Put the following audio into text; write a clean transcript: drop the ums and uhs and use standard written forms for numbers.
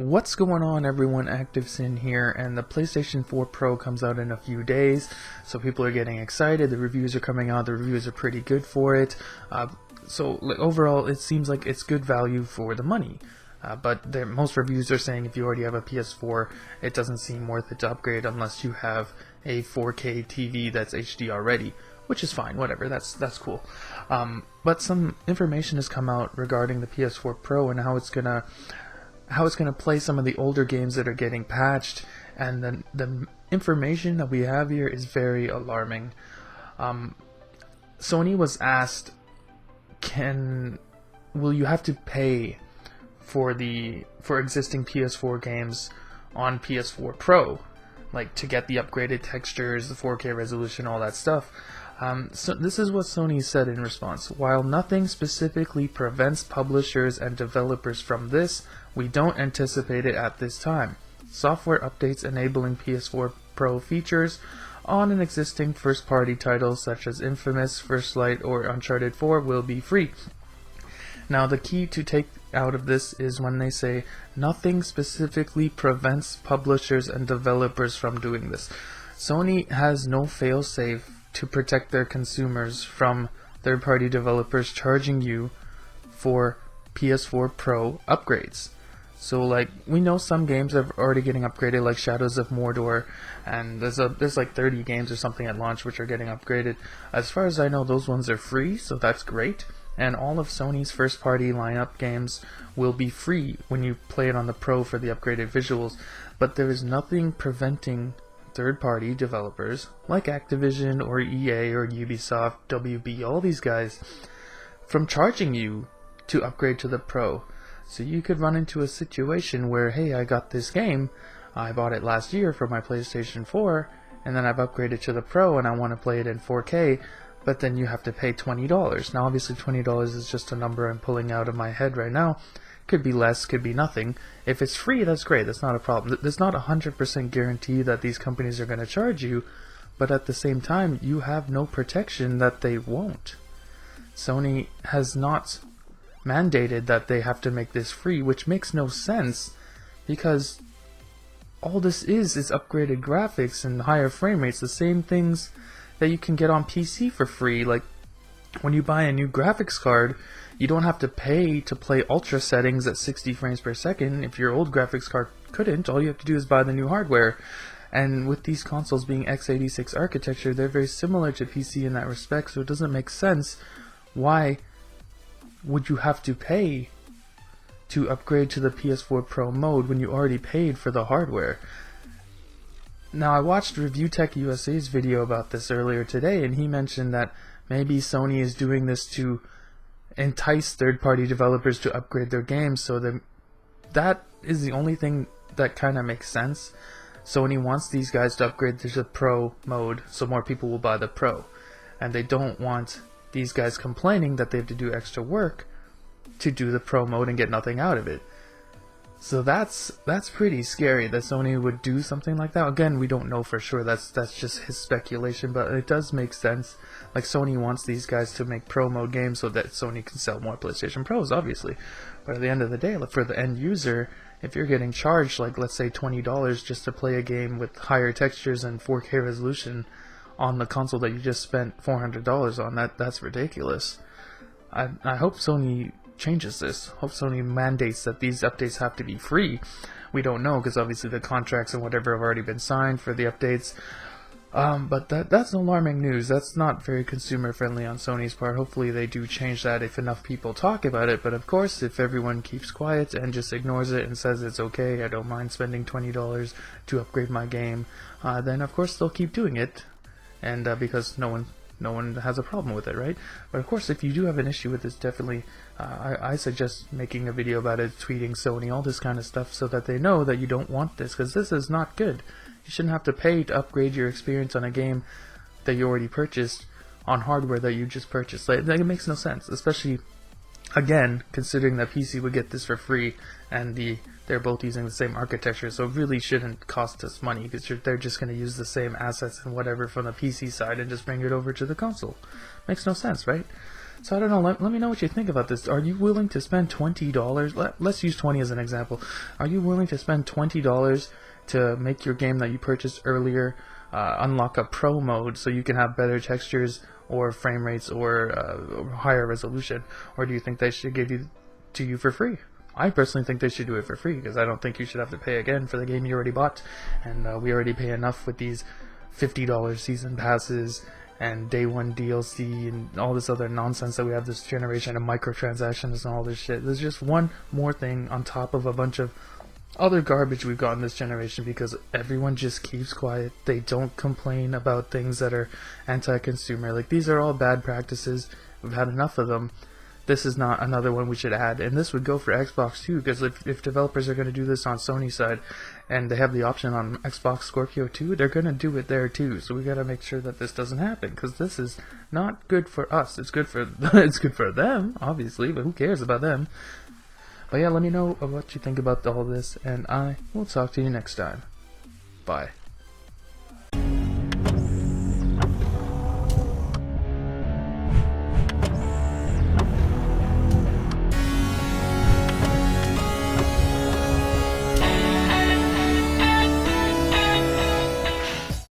What's going on, everyone? ActivesiN here, and the PlayStation 4 Pro comes out in a few days, so people are getting excited. The reviews are coming out. The reviews are pretty good for it. Overall, it seems like it's good value for the money. But most reviews are saying if you already have a PS4, it doesn't seem worth it to upgrade unless you have a 4K TV that's HD already, which is fine, whatever, that's cool. But some information has come out regarding the PS4 Pro and how it's gonna play some of the older games that are getting patched, and then the information that we have here is very alarming. Sony was asked, will you have to pay for existing PS4 games on PS4 Pro, like to get the upgraded textures, the 4K resolution, all that stuff? So this is what Sony said in response. While nothing specifically prevents publishers and developers from this, we don't anticipate it at this time. Software updates enabling PS4 Pro features on an existing first-party titles such as Infamous, First Light, or Uncharted 4 will be free. Now, the key to take out of this is when they say nothing specifically prevents publishers and developers from doing this. Sony has no fail-safe to protect their consumers from third-party developers charging you for PS4 Pro upgrades. So, like, we know some games are already getting upgraded, like Shadows of Mordor, and there's like 30 games or something at launch which are getting upgraded. As far as I know, those ones are free, so that's great. And all of Sony's first-party lineup games will be free when you play it on the Pro for the upgraded visuals. But there is nothing preventing third-party developers like Activision or EA or Ubisoft, WB, all these guys, from charging you to upgrade to the Pro. So you could run into a situation where, hey, I got this game, I bought it last year for my PlayStation 4, and then I've upgraded to the Pro and I want to play it in 4K, but then you have to pay $20. Now obviously $20 is just a number I'm pulling out of my head right now. Could be less, could be nothing. If it's free, that's great, that's not a problem. There's not a 100% guarantee that these companies are going to charge you, but at the same time, you have no protection that they won't. Sony has not mandated that they have to make this free, which makes no sense, because all this is upgraded graphics and higher frame rates, the same things that you can get on PC for free. Like, when you buy a new graphics card, you don't have to pay to play ultra settings at 60 frames per second. If your old graphics card couldn't, all you have to do is buy the new hardware. And with these consoles being x86 architecture, they're very similar to PC in that respect, so it doesn't make sense. Why would you have to pay to upgrade to the PS4 Pro mode when you already paid for the hardware? Now, I watched Review Tech USA's video about this earlier today, and he mentioned that maybe Sony is doing this to entice third-party developers to upgrade their games, so that is the only thing that kind of makes sense. Sony wants these guys to upgrade to the Pro mode so more people will buy the Pro, and they don't want these guys complaining that they have to do extra work to do the Pro mode and get nothing out of it. So that's pretty scary that Sony would do something like that. Again, we don't know for sure, that's just his speculation, but it does make sense. Like, Sony wants these guys to make Pro mode games so that Sony can sell more PlayStation Pros, obviously. But at the end of the day, for the end user, if you're getting charged, like, let's say $20 just to play a game with higher textures and 4K resolution on the console that you just spent $400 on, that's ridiculous. I hope Sony changes this. Hope Sony mandates that these updates have to be free. We don't know, because obviously the contracts and whatever have already been signed for the updates. But that's alarming news. That's not very consumer friendly on Sony's part. Hopefully they do change that if enough people talk about it. But of course, if everyone keeps quiet and just ignores it and says it's okay, I don't mind spending $20 to upgrade my game, then of course they'll keep doing it. And because no one has a problem with it, right? But of course, if you do have an issue with this, definitely I suggest making a video about it, tweeting Sony, all this kind of stuff, so that they know that you don't want this, because this is not good. You shouldn't have to pay to upgrade your experience on a game that you already purchased on hardware that you just purchased. Like, it makes no sense, especially, again, considering that PC would get this for free, and they're both using the same architecture, so it really shouldn't cost us money, because they're just going to use the same assets and whatever from the PC side and just bring it over to the console. Makes no sense, right? So I don't know, let me know what you think about this. Are you willing to spend $20? Let's use 20 as an example. Are you willing to spend $20 to make your game that you purchased earlier unlock a pro mode so you can have better textures or frame rates or higher resolution? Or do you think they should give you to you for free? I personally think they should do it for free, because I don't think you should have to pay again for the game you already bought, and we already pay enough with these $50 season passes and day one DLC and all this other nonsense that we have this generation, and microtransactions and all this shit. There's just one more thing on top of a bunch of other garbage we've got in this generation, because everyone just keeps quiet. They don't complain about things that are anti-consumer. Like, these are all bad practices. We've had enough of them. This is not another one we should add, and this would go for Xbox too, because if developers are going to do this on Sony side, and they have the option on Xbox Scorpio 2, they're going to do it there too. So we got to make sure that this doesn't happen, because this is not good for us. It's good for it's good for them, obviously, but who cares about them? But yeah, let me know what you think about all this, and I will talk to you next time. Bye.